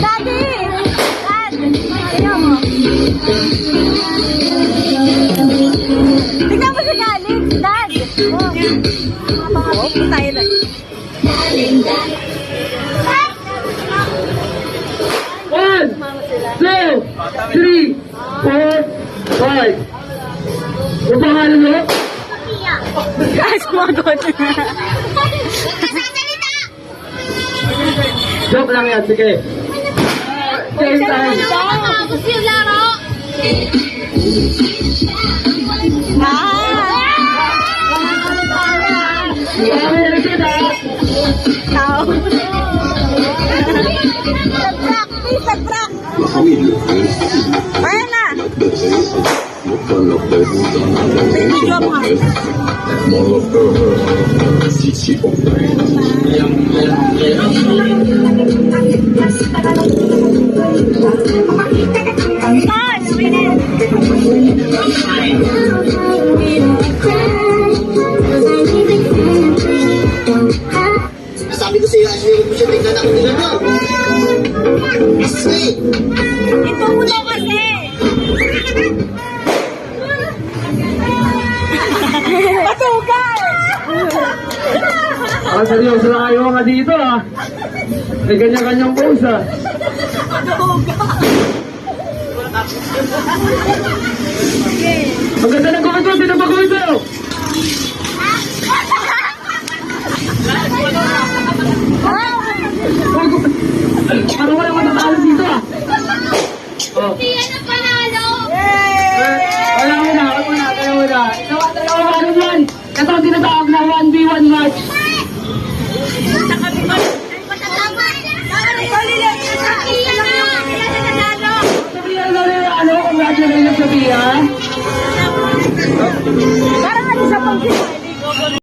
Daddy! Dad! Ayaw mo. Tignan mo si Alex, Dad! Oh, tayo na. One, two, three, four, five. Ang pangalan mo? Guys, sumagot. Joke lang yan, sige. Game time. Gusto yung laro? Tao. Nag-practice. La famiglia Ayan na. Sabi ko sa'yo, hindi mo siya tingnan ako nila doon. Sweet! Ito mo daw kasi. Matugal! Ah, seryoso na kayo mga dito ah. May kanya-kanyang pose ah. Ang ganda ng kumato, pinapagawin sa'yo. Parang wala matatalo dito ah. Oh. Yan ang panalo! Wala mo na, wala mo na, kaya mo na. Dalawa ano yan? Ito ang tinatawag na 1v1 match. Sabihan na rin ano, congratulations Sabihan. Parang ano sa pag